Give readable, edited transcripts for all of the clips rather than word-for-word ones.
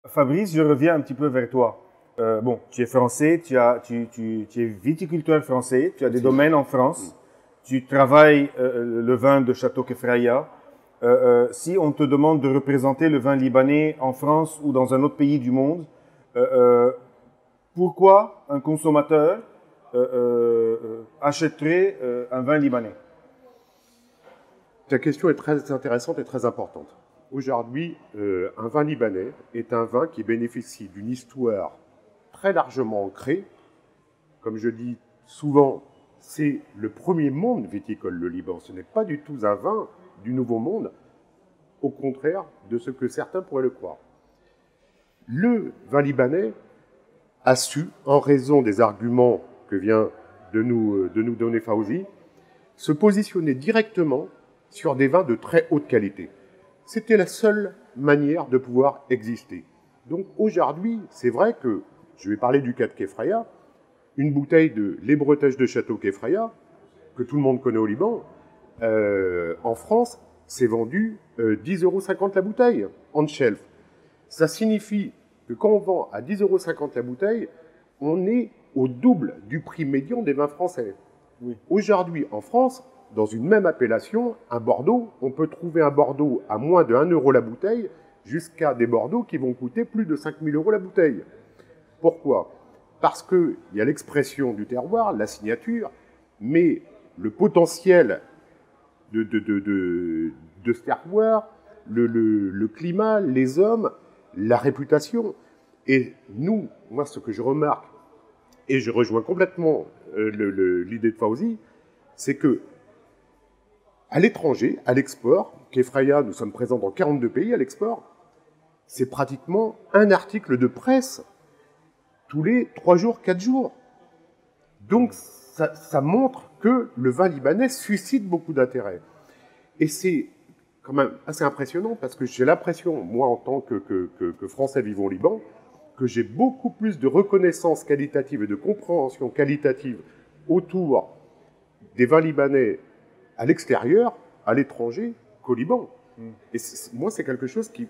Fabrice, je reviens un petit peu vers toi. Bon, tu es français, tu es viticulteur français, tu as des domaines en France, tu travailles le vin de Château Kefraya. Si on te demande de représenter le vin libanais en France ou dans un autre pays du monde, euh, euh, pourquoi un consommateur achèterait un vin libanais? Ta question est très intéressante et très importante. Aujourd'hui, un vin libanais est un vin qui bénéficie d'une histoire très largement ancrée. Comme je dis souvent, c'est le premier monde viticole, le Liban. Ce n'est pas du tout un vin du Nouveau Monde, au contraire de ce que certains pourraient le croire. Le vin libanais a su, en raison des arguments que vient de nous donner Fawzi, se positionner directement sur des vins de très haute qualité. C'était la seule manière de pouvoir exister. Donc aujourd'hui, c'est vrai que, je vais parler du cas de Kefraya, une bouteille de lait bretage de Château Kefraya, que tout le monde connaît au Liban, en France, c'est vendu 10,50 € la bouteille, on shelf. Ça signifie que quand on vend à 10,50 € la bouteille, on est au double du prix médian des vins français. Oui. Aujourd'hui, en France, dans une même appellation, un Bordeaux, on peut trouver un Bordeaux à moins de 1 € la bouteille, jusqu'à des Bordeaux qui vont coûter plus de 5 000 € la bouteille. Pourquoi? Parce qu'il y a l'expression du terroir, la signature, mais le potentiel de ce terroir, le climat, les hommes, la réputation. Et nous, moi, ce que je remarque, et je rejoins complètement l'idée de Fawzi, c'est que à l'étranger, à l'export, Kefraya, nous sommes présents dans 42 pays à l'export, c'est pratiquement un article de presse tous les 3 jours, 4 jours. Donc, ça montre que le vin libanais suscite beaucoup d'intérêt. Et c'est quand même assez impressionnant parce que j'ai l'impression, moi, en tant que Français vivant au Liban, que j'ai beaucoup plus de reconnaissance qualitative et de compréhension qualitative autour des vins libanais à l'extérieur, à l'étranger, qu'au Liban. Et moi, c'est quelque chose qui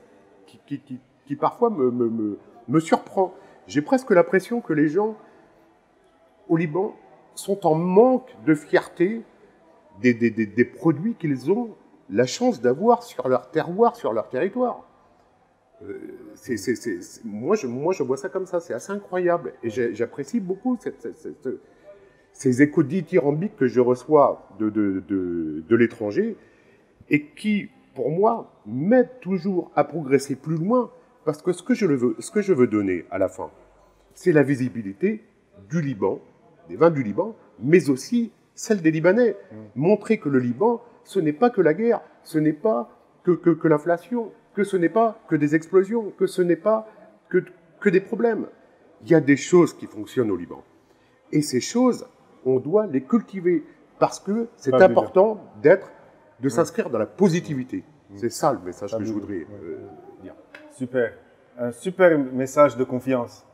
parfois me surprend. J'ai presque l'impression que les gens au Liban sont en manque de fierté des produits qu'ils ont la chance d'avoir sur leur terroir, sur leur territoire. Moi, je vois ça comme ça, c'est assez incroyable. Et j'apprécie beaucoup ces échos dithyrambiques que je reçois de l'étranger et qui, pour moi, m'aident toujours à progresser plus loin parce que ce que je veux donner à la fin, c'est la visibilité du Liban, des vins du Liban, mais aussi celle des Libanais. Montrer que le Liban, ce n'est pas que la guerre, ce n'est pas que l'inflation, que ce n'est pas que des explosions, que ce n'est pas que des problèmes. Il y a des choses qui fonctionnent au Liban. Et ces choses, on doit les cultiver parce que c'est important de s'inscrire dans la positivité. C'est ça le message que je voudrais dire. Super. Un super message de confiance.